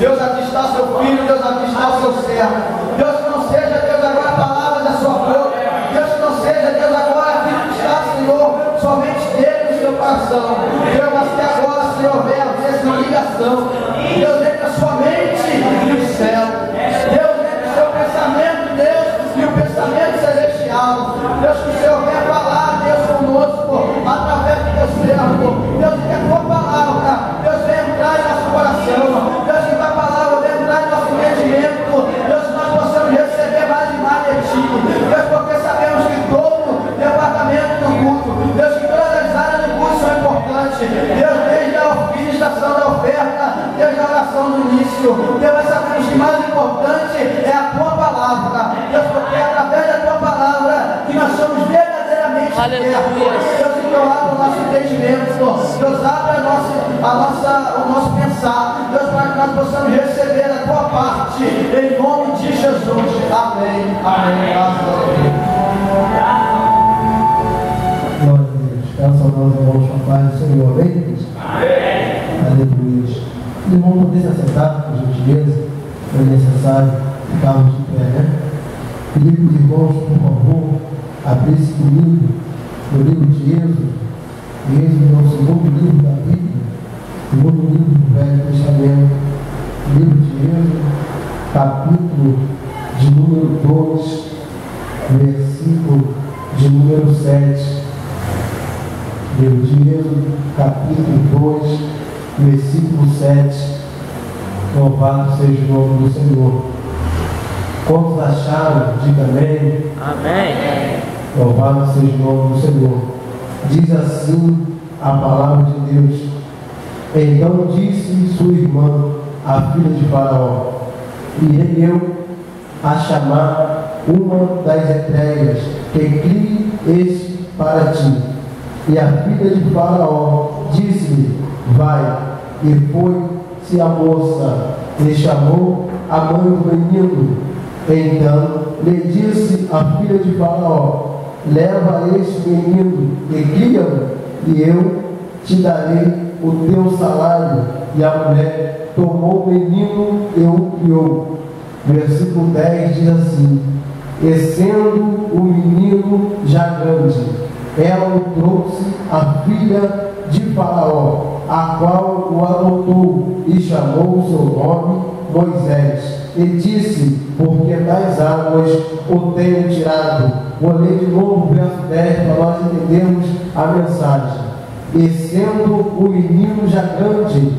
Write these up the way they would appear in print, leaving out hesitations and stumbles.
Deus, aqui está o seu filho, Deus, aqui está o seu servo. Deus, que não seja, Deus, agora palavras da sua boca. Deus, que não seja, Deus, agora aquilo que está, Senhor, somente dele no seu coração. Deus, mas que agora, Senhor, venha essa ligação. Deus, entre a sua mente e o céu. Deus, entre o seu pensamento, Deus, e o pensamento celestial. Deus, que o Senhor venha falar, Deus, conosco, através do teu servo. Deus, que a tua palavra, Deus, venha entrar em nosso coração. Deus, que a tua palavra venha entrar em nosso entendimento. Deus, que nós possamos receber mais e mais de ti. Deus, porque sabemos que todo departamento do culto, Deus, que todas as áreas do culto são importantes. Deus, desde a ministração da oferta, desde a oração do início. Deus, nós sabemos que mais importante é a tua palavra. Deus, porque é através da tua palavra que nós somos verdadeiramente certos. Deus, que abre o nosso entendimento. Deus, abre o nosso pensar. Deus, para que nós possamos receber a tua parte. Em nome de Jesus. Amém. Amém. Glória a Deus. Quero saudar os irmãos com a paz do Senhor. Amém? Amém. Aleluia. Os irmãos podem se assentar, por gentileza. É necessário ficarmos de pé, né? Pedir para os irmãos, por favor, abrissem comigo no livro de Êxodo. Êxodo é o segundo livro da Bíblia, segundo livro do Velho Testamento. Livro de Êxodo, capítulo de número 2, versículo de número 7. Livro de Êxodo, capítulo 2, versículo 7. Louvado seja o nome do Senhor. Quantos acharam? Diga amém. Amém. Louvado seja o nome do Senhor. Diz assim a palavra de Deus. Então disse sua irmã, a filha de Faraó: irei eu a chamar uma das hebreias, que crie este para ti. E a filha de Faraó disse-lhe: vai. E foi-se a moça e chamou a mãe do menino. Então lhe disse a filha de Faraó: leva este menino e cria-o, e eu te darei o teu salário. E a mulher tomou o menino e o criou. Versículo 10 diz assim: e sendo o menino já grande, ela o trouxe à filha de Faraó, a qual o adotou, e chamou o seu nome Moisés. E disse: porque das águas o tenho tirado. Vou ler de novo o verso 10 para nós entendermos a mensagem. E sendo o menino já grande,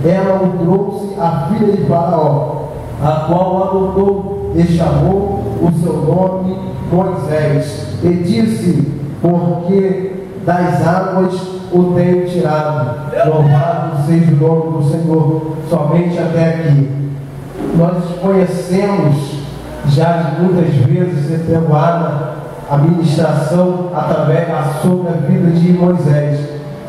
ela o trouxe à filha de Faraó, a qual o adotou, e chamou o seu nome Moisés. E disse: porque das águas o tenho tirado. Louvado seja o nome do Senhor. Somente até aqui. Nós conhecemos já muitas vezes atenuada a ministração através sobre a vida de Moisés.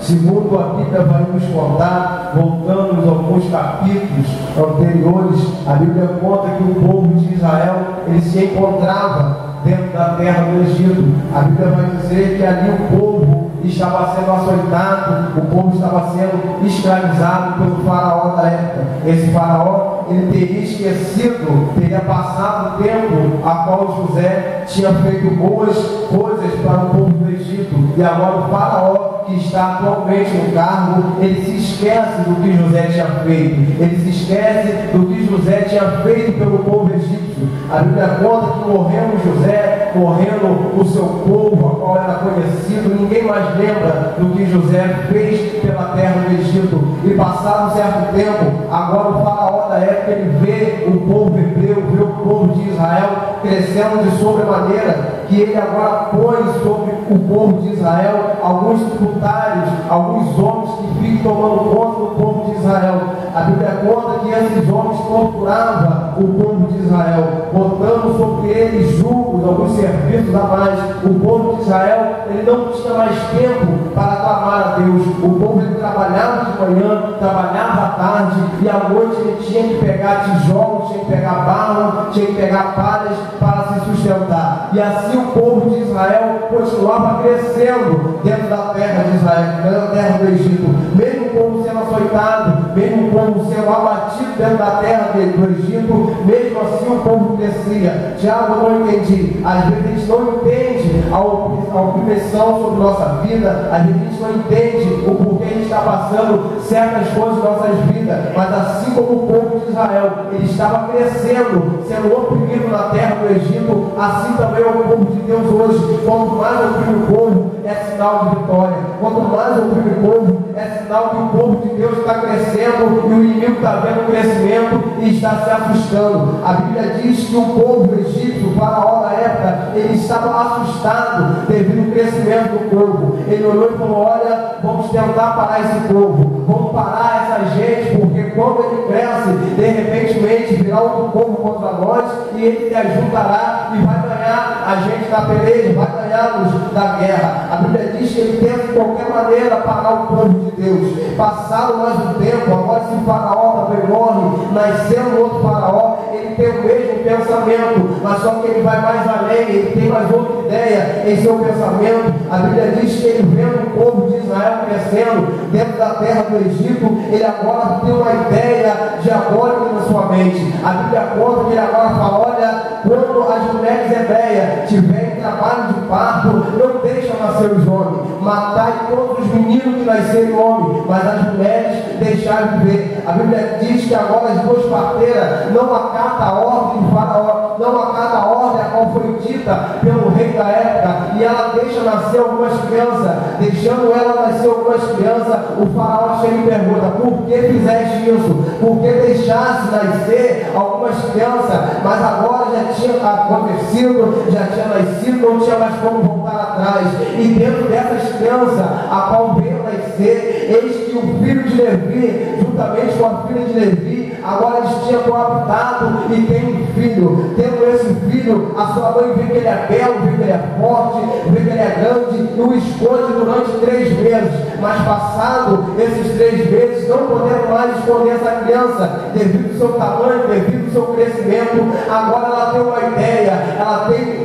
Segundo a Bíblia vai nos contar, voltando a alguns capítulos anteriores, a Bíblia conta que o povo de Israel ele se encontrava dentro da terra do Egito. A Bíblia vai dizer que ali o povo estava sendo açoitado, o povo estava sendo escravizado pelo faraó da época. Esse faraó, ele teria esquecido, teria passado o tempo a qual José tinha feito boas coisas para o povo do Egito, e agora o faraó que está atualmente no cargo, ele se esquece do que José tinha feito, ele se esquece do que José tinha feito pelo povo egípcio. A Bíblia conta que morrendo José, morrendo o seu povo, a qual era conhecido, ninguém mais lembra do que José fez pela terra do Egito. E passado um certo tempo, agora o faraó da época, ele vê o povo hebreu, vê o povo de Israel crescendo de sobremaneira, que ele agora põe sobre o povo de Israel alguns tributários, alguns homens que ficam tomando conta do povo de Israel. A Bíblia conta que esses homens torturavam o povo de Israel, botando sobre eles julgos, alguns serviços a mais. O povo de Israel, ele não tinha mais tempo para clamar a Deus. O povo ele trabalhava de manhã, trabalhava à tarde, e à noite ele tinha que pegar tijolos, tinha que pegar barro, tinha que pegar palhas para se sustentar. E assim o povo de Israel continuava crescendo dentro da terra de Israel, dentro da terra do Egito. Mesmo o povo sendo açoitado, mesmo o povo sendo abatido dentro da terra do Egito, mesmo assim o povo crescia. Tiago, eu não entendi. Às vezes a gente não entende a opressão sobre nossa vida, às vezes a gente não entende o porquê a gente está passando certas coisas em nossas vidas, mas assim como o povo de Israel, ele estava crescendo, sendo oprimido na terra do Egito, assim também é o povo de Deus hoje. Quanto mais oprime o povo, é sinal de vitória. Quanto mais oprime o povo, é sinal que o povo de Deus está crescendo e o inimigo está vendo o crescimento e está se assustando. A Bíblia diz que o povo egípcio, o faraó da época, ele estava assustado devido ao crescimento do povo. Ele olhou e falou: olha, vamos tentar parar esse povo, vamos parar essa gente, porque quando ele cresce, de repente virá outro povo contra nós e ele te ajudará e vai ganhar a gente da peleja, vai ganhar-nos da guerra. A Bíblia diz que ele tenta de qualquer maneira parar o povo de Deus. Passado mais um tempo, agora se o faraó também morre, nascendo outro faraó, ele tem o mesmo pensamento, mas só que ele vai mais além, ele tem mais outra ideia em seu pensamento. A Bíblia diz que ele vendo o povo de Israel crescendo dentro da terra do Egito, ele agora tem uma ideia diabólica na sua mente. A Bíblia conta que ele agora fala: olha, quando as mulheres hebreias tiverem trabalho de parto, não deixa nascer os homens, matai todos os meninos que nascerem homem, mas as mulheres deixaram viver. A Bíblia diz que agora as duas parteiras não acatam a ordem do faraó, não acata a ordem a qual foi dita pelo rei da época, e ela deixa nascer algumas crianças. Deixando ela nascer algumas crianças, o faraó chega e pergunta: por que fizeste isso? Por que deixaste nascer algumas crianças? Mas agora já tinha acontecido, já tinha nascido, não tinha mais como voltar atrás. E dentro dessas crianças, a qual veio nascer, eis que o filho de Levi, juntamente com a filha de Levi, agora eles tinham coabitado e tem um filho. Tendo esse filho, a sua mãe vê que ele é belo, vê que ele é forte, vê que ele é grande, e o esconde durante 3 meses. Mas passado esses 3 meses, não podendo mais esconder essa criança, devido ao seu tamanho, devido ao seu crescimento, agora ela tem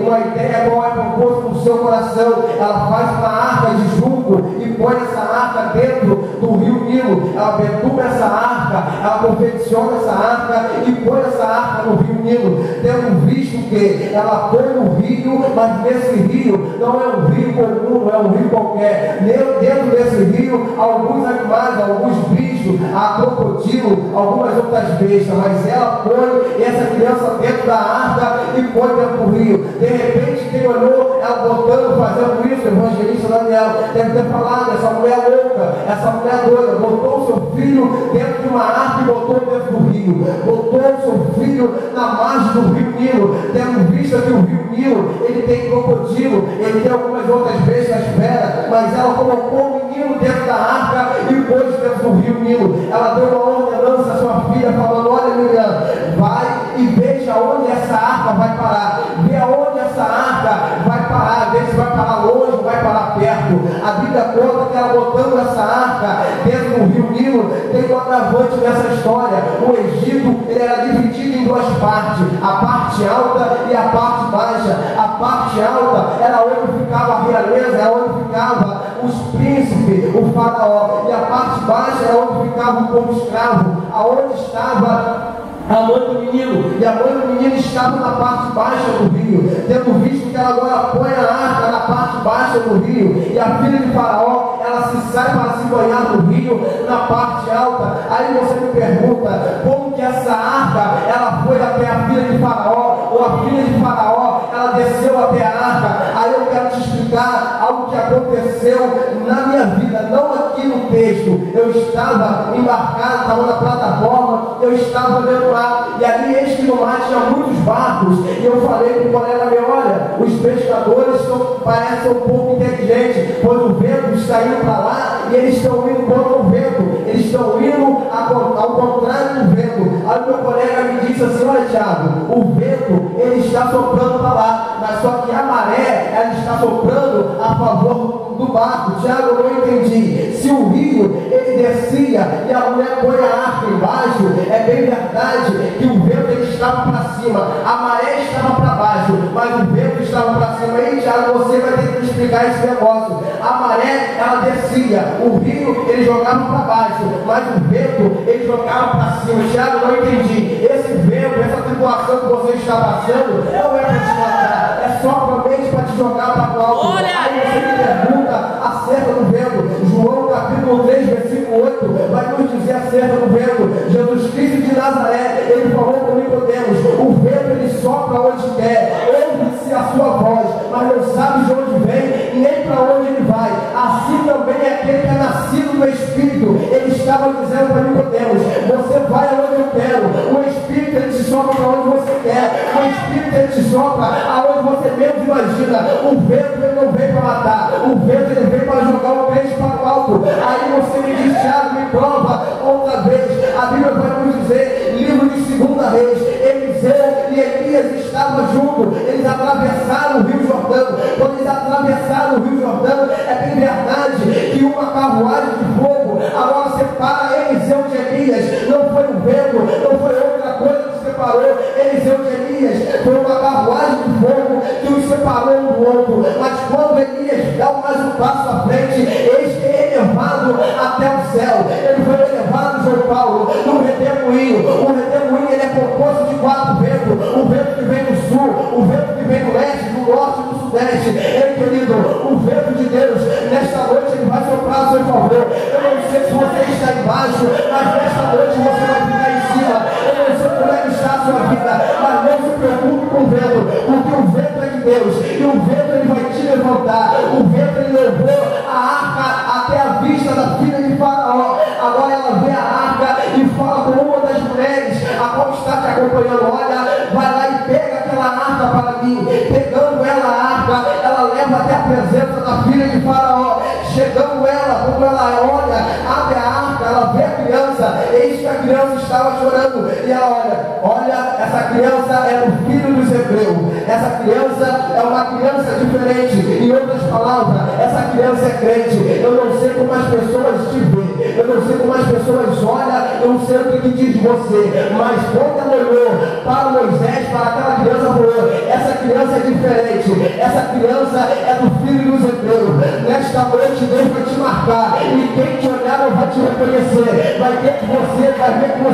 uma ideia qual é proposto no seu coração. Ela faz uma arca de junco e põe essa arca dentro do rio Nilo. Ela perturba essa arca, ela confecciona essa arca e põe essa arca no rio Nilo, tendo visto que ela põe no rio, mas nesse rio não é um rio comum, não é um rio qualquer. Dentro desse rio, alguns animais, alguns bichos, há crocodilo, algumas outras bestas, mas ela põe essa criança dentro da arca e põe dentro do rio. De repente, quem olhou ela botando, fazendo isso, o evangelista Daniel deve ter falado: essa mulher louca, essa mulher doida, botou o seu filho dentro de uma arca e botou dentro do rio, botou o seu filho na margem do rio Nilo, tendo vista que o rio Nilo, ele tem crocodilo, ele tem algumas outras bestas feras, mas ela colocou o menino dentro da arca e pôs dentro do rio Nilo. Ela deu uma ordenança à sua filha, falando: olha, Miriam, vai e veja onde essa arca vai parar, vê aonde essa arca vai parar, vê se vai parar longe ou vai parar perto. A Bíblia conta que ela botando essa arca dentro do rio Nilo, tem um agravante nessa história. O Egito, ele era dividido em 2 partes, a parte alta e a parte baixa. A parte alta era onde ficava a realeza, era onde ficava os príncipes, o faraó, e a parte baixa era onde ficava o povo escravo, aonde estava a mãe do menino, e a mãe do menino estava na parte baixa do rio, tendo visto que ela agora põe a arca na parte baixa do rio, e a filha de faraó, ela se sai para se banhar no rio, na parte alta. Aí você me pergunta, como que essa arca, ela foi até a filha de faraó, ou a filha de faraó, ela desceu até a arca? Aí eu quero te explicar algo que aconteceu na minha vida, não aqui no texto. Eu estava embarcado, estava na plataforma, eu estava vendo lá, e ali eis que no mar tinha muitos barcos, e eu falei para o colega meu: olha, os pescadores parecem um pouco inteligentes, pois o vento está indo para lá, e eles estão indo contra o vento, eles estão indo ao contrário do vento. Aí o meu colega me disse assim: olha, Thiago, o vento, ele está soprando para lá, mas só que a maré, ela está soprando a favor do barco. Thiago, eu não entendi. Se o rio, ele descia e a mulher põe a arca embaixo, é bem verdade que o vento, ele estava para cima, cima, a maré estava para baixo, mas o vento estava para cima. E Tiago, você vai ter que me explicar esse negócio. A maré, ela descia, o rio, ele jogava para baixo, mas o vento, ele jogava para cima. Tiago, não entendi. Esse vento, essa tribulação que você está passando, não é para te matar, é só provavelmente para te jogar para o alto. Aí você me pergunta acerca do vento. João capítulo 3, versículo 8, vai nos dizer acerca do vento. Jesus Cristo de Nazaré, ele falou para Nicodemos: o vento ele sopra onde quer, ouve-se a sua voz, mas não sabe de onde vem, nem para onde ele vai. Assim também é aquele que é nascido do Espírito. Ele estava dizendo para Nicodemos: você vai aonde eu quero. O Espírito ele te sopra para onde você quer. O Espírito ele te sopra aonde você menos imagina. O vento ele não vem para matar, o vento ele vem para jogar o crente para o alto. Aí você me diz: Tiago, me prova outra vez. A Bíblia vai nos dizer, livro de 2 Reis, Eliseu e Elias estavam juntos, eles atravessaram o Rio Jordão. Quando eles atravessaram o Rio Jordão, é bem verdade que uma carruagem de fogo agora separa Eliseu de Elias. Não foi o vento, não foi outra coisa que separou Eliseu de Elias, foi uma carruagem de fogo que os separou um do outro. Mas quando Elias dá mais um passo à frente, eis que é elevado até o céu. Ele foi elevado, João Paulo, no redemoinho. O redemoinho ele é composto de 4 ventos: o vento que vem do sul, o vento que vem do leste, do norte e do sudeste. Ei, querido, o vento de Deus nesta noite ele vai soprar a seu favor. Eu não sei se você está embaixo, mas nesta noite você vai ficar em cima. Eu não sei como é que está a sua vida, mas não se preocupe com o vento, porque o vento é de Deus e o vento ele vai te levantar. O vento ele levou a arca até a vista da filha de Faraó. Agora ela vê a arca e fala com uma das mulheres a qual está te acompanhando: olha, vai lá e pega aquela arca para mim. Pegando ela a arca, ela leva até a presença da filha de Faraó. Chegando ela, quando ela olha, abre a arca, ela vê a criança. Eis que a criança estava chorando. E ela olha, essa criança é o filho dos hebreus. Essa criança é uma criança diferente. Em outras palavras, essa criança é crente. Eu não sei como as pessoas te veem, eu não sei como as pessoas olham, eu não sei o que diz de você, mas quando ela olhou para Moisés, para aquela criança, falou: essa criança é diferente, essa criança é do filho dos hebreus. Nesta noite Deus vai te marcar, e quem te olhar não vai te reconhecer, vai ver que você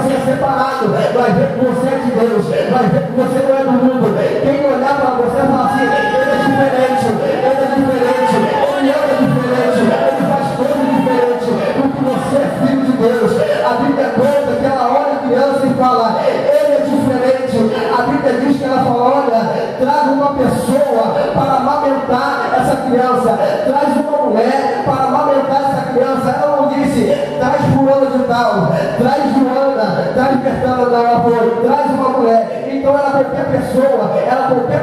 é separado, vai ver que você é de Deus, vai ver que você não é do mundo. Quem olhar para você fala assim: ele é diferente, ele é diferente, ele anda diferente, ele faz coisa diferente, porque você é filho de Deus. A Bíblia conta que ela olha a criança e fala: ele é diferente. A Bíblia diz que ela fala: olha, traga uma pessoa para amamentar essa criança, traz uma mulher para amamentar essa criança. Ela não disse: traz fulano de tal, traz Joana, traz Bertana, não, ela foi: traz uma mulher. Então era qualquer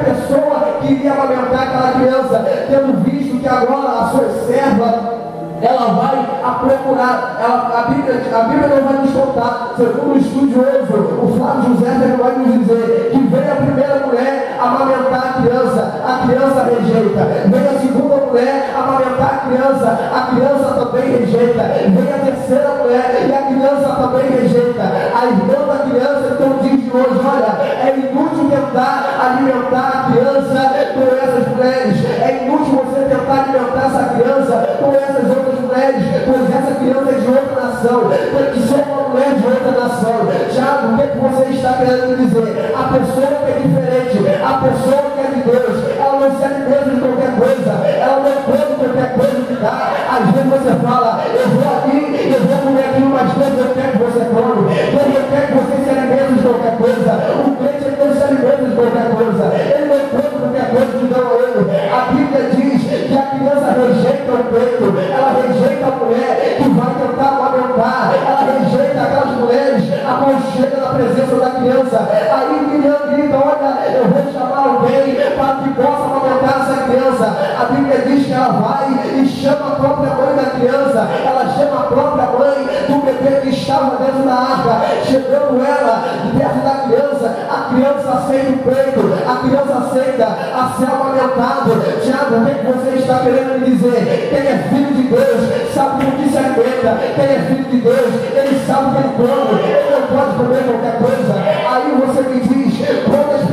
pessoa que iria amamentar aquela criança, tendo visto que agora a sua serva ela vai a procurar, a Bíblia não vai nos contar, segundo o estudioso, o Flávio José, ele vai nos dizer que vem a primeira mulher amamentar a criança rejeita, vem a segunda mulher amamentar a criança também rejeita, vem a terceira mulher e a criança também rejeita. A irmã da criança então diz de hoje: olha, é inútil tentar alimentar a criança com essas mulheres, é inútil você tentar alimentar essa criança com essas outras mulheres, pois essa criança é de outra nação, tem que ser uma mulher de outra nação. Tiago, o que você está querendo dizer? A pessoa que é diferente, a pessoa que é de Deus, ela não se alimenta de qualquer coisa, ela não come qualquer coisa que dá. Às vezes você fala: eu vou aqui, eu vou comer aquilo, mas Deus não quer que você come, Deus não quer que você se alimente de qualquer coisa. O crente não se alimenta de qualquer coisa, ele não come qualquer coisa que dão a ele. A Bíblia diz que a criança rejeita o peito, ela rejeita a mulher que vai tentar amamentar, ela rejeita aquelas mulheres a qual chega na presença da criança. Aí Miriam grita: olha, eu vou chamar alguém para que possa amamentar essa criança. A Bíblia diz que ela vai e chama a própria mãe da criança, ela chama a própria mãe do bebê que estava dentro da arca. Chegando ela perto da criança, a criança aceita o peito, a criança aceita a ser amamentado. Tiago, o que você está querendo me dizer? Quem é filho de Deus sabe do que se alimenta. Quem é filho de Deus, ele sabe o que ele come, ele não pode comer qualquer coisa. Aí você me diz: quantas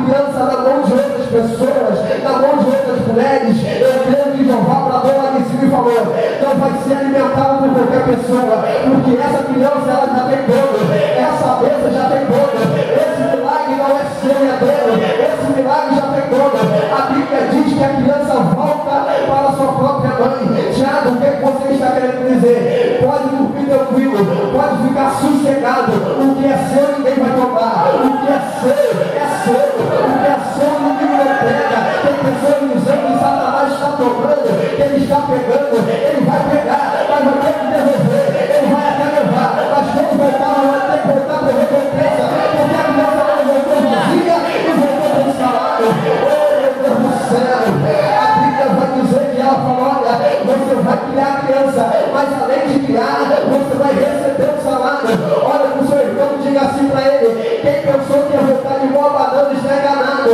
criança na mão de outras pessoas, na mão de outras mulheres, eu creio que Jeová bradou lá em cima e falou: não vai ser alimentado por qualquer pessoa, porque essa criança ela já tem dono, essa mesa já tem dono, esse milagre não é seu, é dono, esse milagre já tem dono. A Bíblia diz que a criança volta para a sua própria mãe. Tiago, o que você está querendo dizer? Pode dormir tranquilo, pode ficar sossegado, o que é seu ninguém vai tomar, o que é seu é seu, o que é seu ninguém não pega. Tem pessoas dizendo que Satanás está tomando, que ele está pegando, ele vai pegar, mas vai ter que devolver, ele vai até levar, mas quando voltar, vai ter que voltar para a recompensa, porque a criança não voltou vazia e voltou com o salário. Oh, meu Deus do céu, a Bíblia vai dizer que ela falou: olha, você vai criar a criança, mas além de criar, você vai receber o salário. Olha para o seu irmão, diga assim para ele: quem pensou que ia voltar de boa banana está enganado,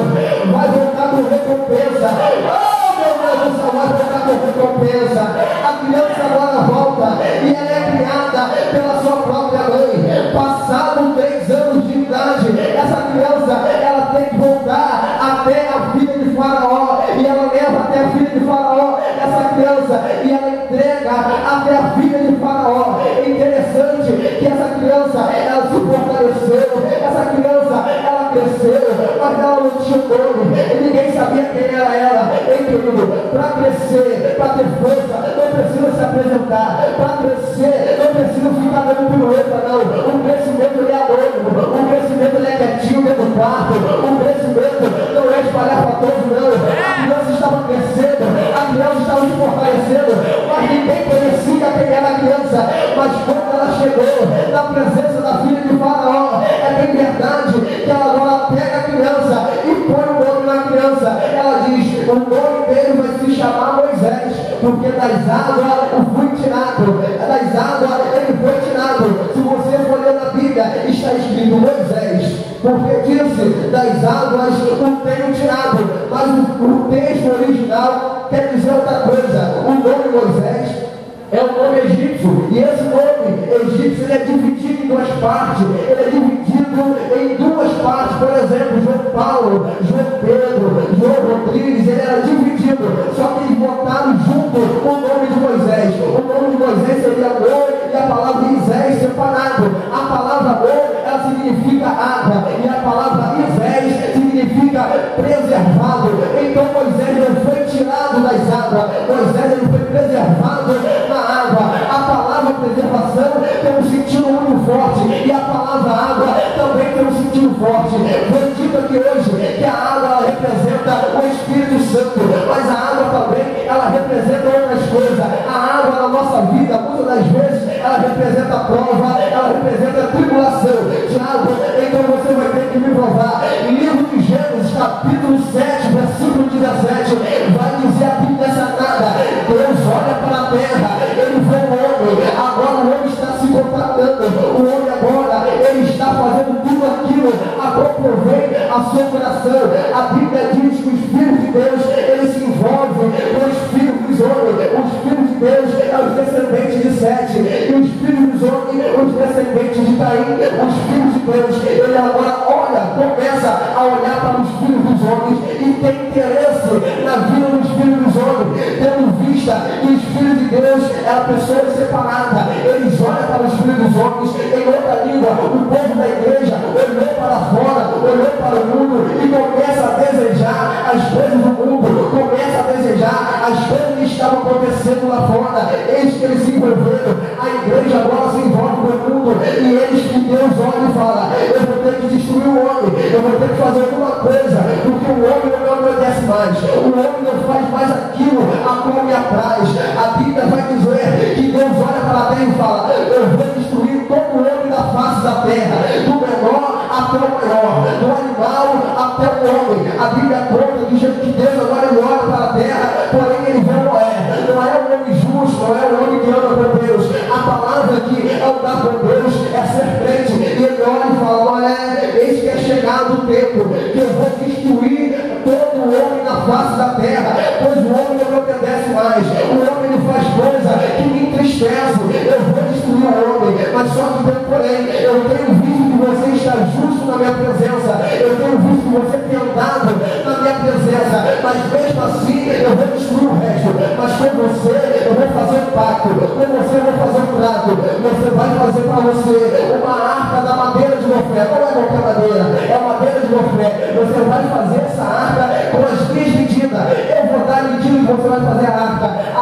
vai voltar com recompensa. Oh, meu Deus do céu, vai voltar com recompensa. A criança agora volta e ela é criada pela sua própria mãe. Passado 3 anos de idade, essa criança ela tem que voltar até a filha de Faraó, e ela leva até a filha de Faraó essa criança e ela entrega até a filha de Faraó. É interessante que essa criança ela se fortaleceu, essa criança ela cresceu, mas ela não tinha nome, e ninguém sabia quem era ela. Ei, querido, para crescer, para ter força, não precisa se apresentar. Para crescer, não precisa ficar dando pirueta, não. O crescimento ele é anônimo, o crescimento ele é quietinho dentro do quarto, o crescimento não é espalhafatoso, não. A criança estava crescendo, a criança estava se fortalecendo, mas ninguém conhecia quem era a criança. Mas quando ela chegou na presença da filha de Faraó, é bem verdade que ela agora pega a criança e põe o nome na criança. Ela diz: o nome dele vai se chamar Moisés, porque das águas eu fui tirado, das águas ele foi tirado. Se você for ler na Bíblia, está escrito Moisés, porque disse: das águas eu tenho tirado, mas o texto original quer dizer outra coisa. O nome Moisés é o nome egípcio, e esse nome egípcio ele é dividido em 2 partes, ele é dividido em 2 partes. Por exemplo, João Paulo, João Pedro, João Rodrigues, ele era dividido, só que eles botaram junto o nome de Moisés. O nome de Moisés seria amor, e a palavra Isés separado. A palavra amor, ela significa água, e a palavra Isés significa preservado. Então Moisés não foi tirado das águas, Moisés ele foi preservado na água. A palavra preservação tem um sentido muito forte, e a palavra água também tem um sentido forte. Foi dito aqui hoje que a água ela representa o Espírito Santo, mas a água também ela representa outras coisas. A água na nossa vida, muitas das vezes, ela representa a prova, ela representa a tribulação. Tiago, então você vai ter que me provar. Livro de Gênesis, capítulo 7, versículo 17, vai dizer aqui nessa nada: Deus olha para a terra, ele vê o homem, agora o homem está se comportando, o homem agora, ele está fazendo tudo aquilo a proprovém a seu coração. A Bíblia diz que os filhos de Deus, eles se envolvem com os filhos dos homens. Os filhos de Deus é os descendentes de Sete, e os filhos dos homens, os descendentes de Caim. Os filhos de Deus, ele agora olha, começa a olhar para os filhos dos homens e tem interesse na vida dos filhos dos homens, tendo vista que os filhos de Deus é a pessoa separada. Eles olham para os filhos dos homens em outra língua. O povo da igreja olhou para fora, olhou para o mundo e começa a desejar as coisas do mundo, começa a desejar as coisas que estavam acontecendo lá fora. Eis que eles se envolveram. A igreja agora se envolve com o mundo, e eles que Deus olha e fala: eu vou ter que destruir o homem, eu vou ter que fazer alguma coisa, porque o homem não me obedece mais, o homem não faz mais aquilo a qual me apraz. A Bíblia vai dizer que Deus olha para a terra e fala: eu vou destruir todo o homem da face da terra, do menor até o maior, do animal até o homem. A Bíblia conta que Deus agora ele olha para a terra, porém ele vê Noé. Não é um homem justo, não é um homem que anda com Deus. A palavra que andar com Deus é ser crente. E ele olha e fala: Noé, eis que é chegado o tempo que eu vou destruir todo o homem na face da terra, pois o homem não me obedece mais, o homem não faz coisa que me entristece. Eu vou destruir o homem, mas só que porém eu tenho visto que você está justo na minha presença, eu tenho visto que você tem andado na minha presença, mas mesmo assim eu vou destruir o resto, mas com você eu vou fazer um pacto, com você eu vou fazer um trato, você vai fazer para você uma arca da madeira de Ofré, não é qualquer madeira, é a madeira de Ofré, você vai fazer essa arca com as minhas medidas, eu vou dar a medida que você vai fazer a arca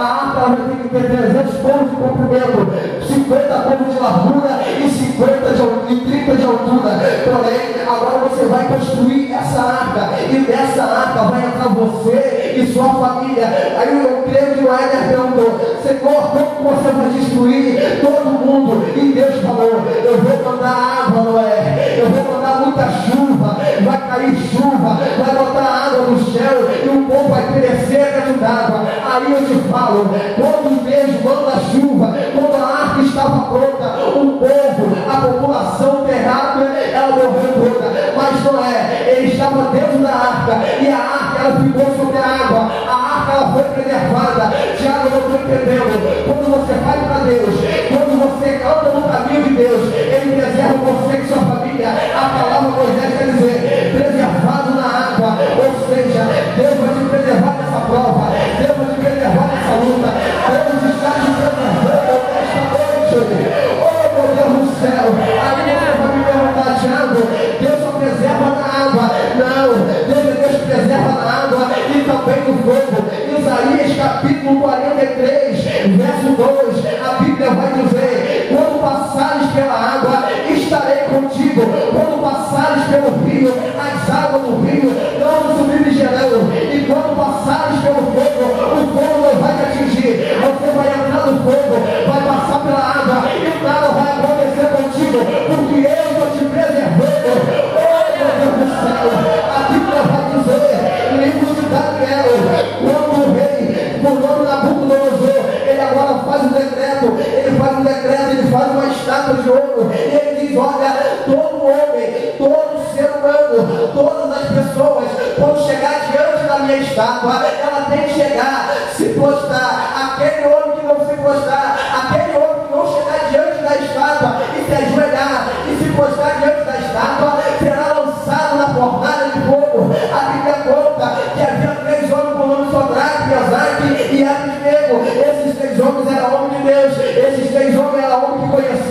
ela vai ter que ter 300 cômodos de comprimento, 50 cômodos de largura e 30 de altura, porém, agora você vai construir essa arca, e nessa arca vai entrar você e sua família. Aí eu creio que o Éder perguntou: Senhor, como você vai destruir todo mundo? E Deus falou: eu vou mandar água, Noé, eu vou mandar muita chuva, vai cair chuva, vai botar água no céu e o povo vai perecer dentro d'água. Aí eu te falo, quando Deus manda chuva, quando a arca estava pronta, o povo, a população terráquea, ela morreu toda, mas Noé, ele estava dentro da arca, e a arca ela ficou sobre a água, a arca ela foi preservada. Tiago, eu estou entendendo, quando você vai para Deus, quando você anda no caminho de Deus, ele preserva você e sua família. A palavra de Moisés quer dizer preservado na água, ou seja, Deus vai te preservar nessa prova, Deus vai te preservar nessa luta, Deus está te preservando nesta noite. Oh meu Deus do céu, aí você vai me perguntar: Tiago, Deus só preserva na água? Não, Deus preserva na água e também no fogo. Isaías capítulo 43, verso 2, a Bíblia vai dizer: quando passares pela água, estarei contigo, quando passares pelo rio, as águas do rio não submergerão, e quando passares pelo fogo, o fogo não vai te atingir. Você vai entrar no fogo, vai passar pela água e nada vai acontecer contigo, porque eu estou te preservando. Oh meu Deus do céu, a Bíblia vai dizer, livro de Daniel, quando o rei, por nome Nabucodonosor, ele agora faz um decreto, ele faz uma estátua de ouro, e ele diz: olha, todo homem, todo ser humano, todas as pessoas, quando chegar diante da minha estátua, ela tem que chegar, se prostrar. Aquele homem que não se prostrar, aquele homem que não chegar diante da estátua e se ajoelhar e se prostrar diante da estátua, será lançado na fornalha de fogo. A Bíblia conta que havia 3 homens com o nome Sodraque, Mesaque e Abednego. Esses 3 homens eram homens de Deus, esses 3 homens eram homens que conheciam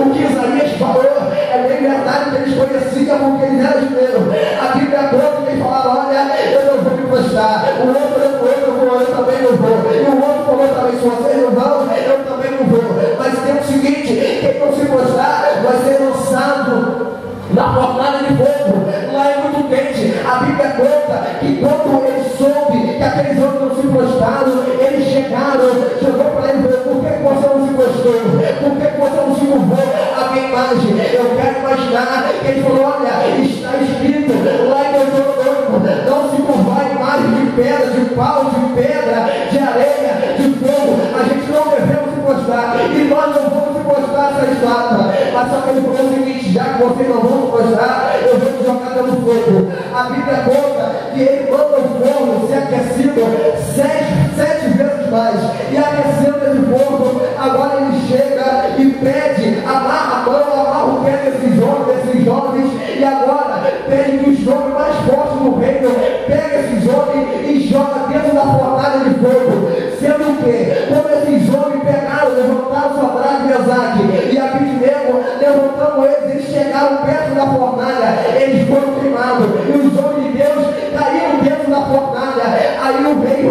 o que Isaías falou. É bem verdade que eles conheciam, porque eles eram judeus. A Bíblia conta que eles falaram: olha, eu não vou me prostrar. O outro eu também não vou. E o outro falou também: se vocês não vão, eu também não vou. Mas tem o seguinte: quem não se prostrar vai ser lançado na fornalha de fogo. Lá é muito quente. A Bíblia conta que quando eles soube que aqueles homens não se prostraram, eles chegou para ele e falou: por que você não se prostrou? Por que você não se curvou a minha imagem? Eu quero imaginar que ele falou: olha, está escrito lá em Deuteronômio, não se curvar a imagem de pedra, de pau, de pedra, de areia, de fogo. A gente não devemos se prostrar, e nós não vamos se prostrar essa estátua. Mas só que ele falou o seguinte: já que vocês não vão se prostrar, eu vou te jogar dentro do fogo. A Bíblia conta que ele manda o fogo ser aquecido 7 vezes mais, e aquecendo esse fogo, agora ele chega e pede, amarra a mão, amarra o pé desses jovens, e agora pede que os homens mais fortes do reino peguem esses homens e joga dentro da fornalha de fogo. Sendo que, quando esses homens pegaram, levantaram Sodraque, Mesaque e Abednego, levantando eles chegaram perto da fornalha, eles foram queimados, e os homens de Deus caíram dentro da fornalha. Aí o rei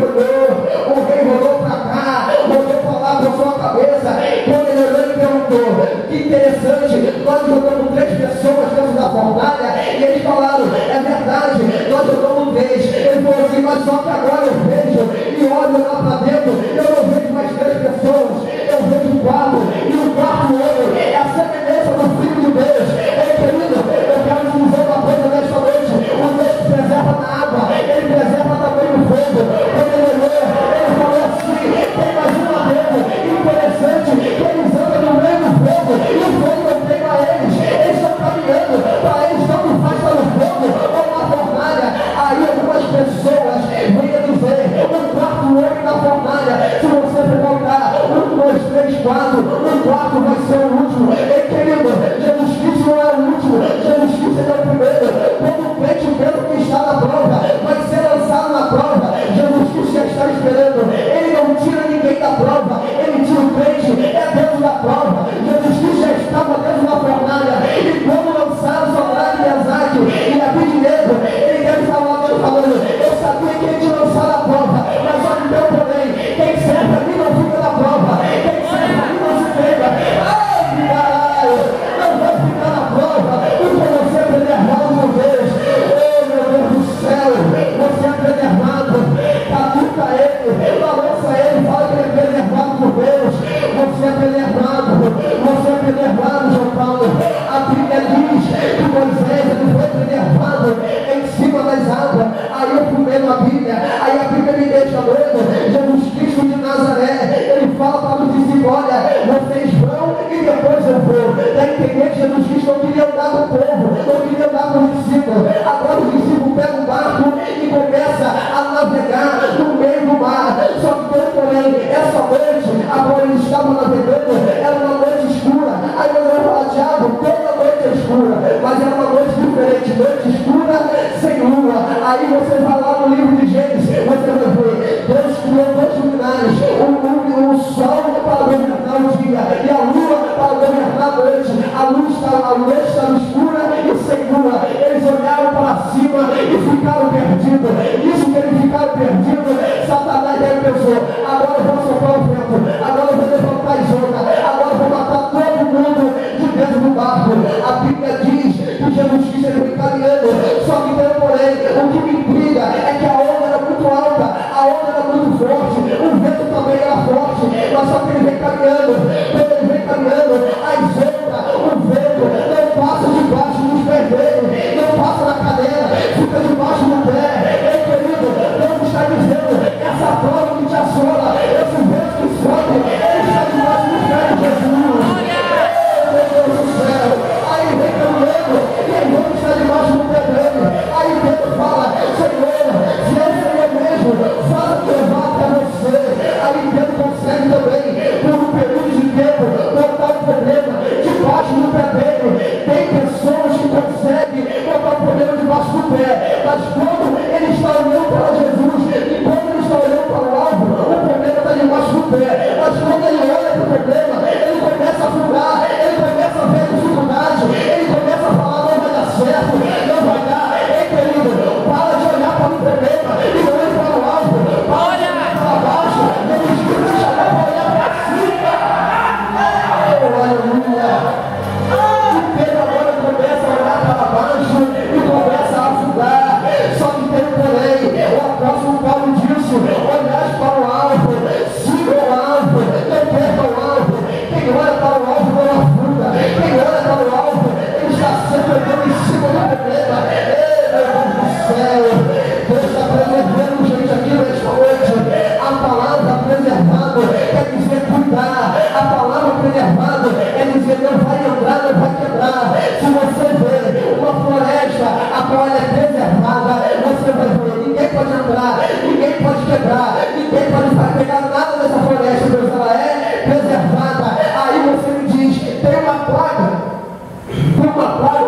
lendo a Bíblia, aí a Bíblia me deixa doido. Jesus Cristo de Nazaré, ele fala para os discípulos: olha, vocês vão e depois eu vou. Está entendendo? Jesus Cristo não queria andar com o povo, não queria andar com os discípulos. Agora os discípulos pegam o barco e começam a navegar no meio do mar. Só que porém, essa noite, agora eles estavam navegando, era uma noite escura. Aí eu vou falar: Tiago, toda noite é escura, mas era uma noite diferente, noite escura sem lua. Aí você vai lá no livro de Gênesis, você vai ver, Deus criou dois luminares, o sol para governar o dia e a lua para governar a noite. A noite estava escura e sem lua. Eles olharam para cima e ficaram perdidos. Isso que eles ficaram perdidos, Satanás aí pensou: agora eu vou soprar o vento, agora eu vou levantar as ondas, agora eu vou matar todo mundo de dentro do barco. A Bíblia diz que Jesus Cristo ele vem caminhando, só que porém, o que me intriga é que a onda era muito alta, a onda era muito forte, o vento também era forte, mas só que ele vem caminhando. Quando ele vem caminhando, as ondas, o vento não passa debaixo dos pés dele, não passa na cadeira, fica debaixo do pé. Ei, querido, Deus está dizendo: essa prova que te assola, esse vento que sobe, ele está debaixo dos pés de Jesus. Meu Deus do céu, aí vem caminhando e aí vamos estar debaixo do pé dele. Aí Pedro fala: Senhor, se é o Senhor mesmo, fala que eu vá até você. Aí Pedro consegue também, por um período de tempo, botar o problema debaixo do pé dele. Tem pessoas que conseguem botar o problema debaixo do pé, mas quando ele está olhando para Jesus e quando ele está olhando para o alvo, o problema está debaixo do pé. Mas quando ele olha para o problema, ele começa a afundar, ele começa a ver dificuldade, ele começa a falar: não vai dar certo, não vai dar. Ei, querido, para de olhar para o problema e olha para o alvo, para de olhar para baixo, ele te chamar para olhar para cima. Oh, aleluia. E Pedro agora começa a olhar para baixo e começa a afundar. Só que tem porém, o apóstolo Paulo disse: olhar para o alvo, siga o alvo, não perca o alvo. Quem olha para o alvo não afunda, quem olha para o alvo, ele está sempre andando em cima do problema. Ei, meu Deus do céu, Deus está preservando gente aqui nesta noite. A palavra preservado quer dizer cuidar, a palavra preservado é dizer: não vai entrar, não vai quebrar. Se você vê uma floresta a qual ela é preservada, você vai ver: ninguém pode entrar, ninguém pode quebrar, ninguém pode pegar nada dessa floresta, pois ela é preservada. Aí você me diz: tem uma plaga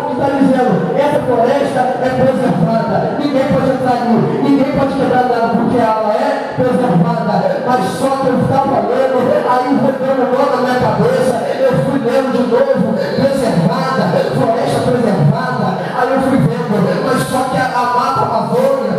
que está dizendo: essa floresta é preservada, ninguém pode entrar ali, ninguém pode quebrar nada, porque ela é preservada. Mas só que eu estava lendo, aí foi dando um nó na minha cabeça, eu fui lendo de novo: preservada, floresta preservada. Aí eu fui vendo, mas só que a mata amazônica,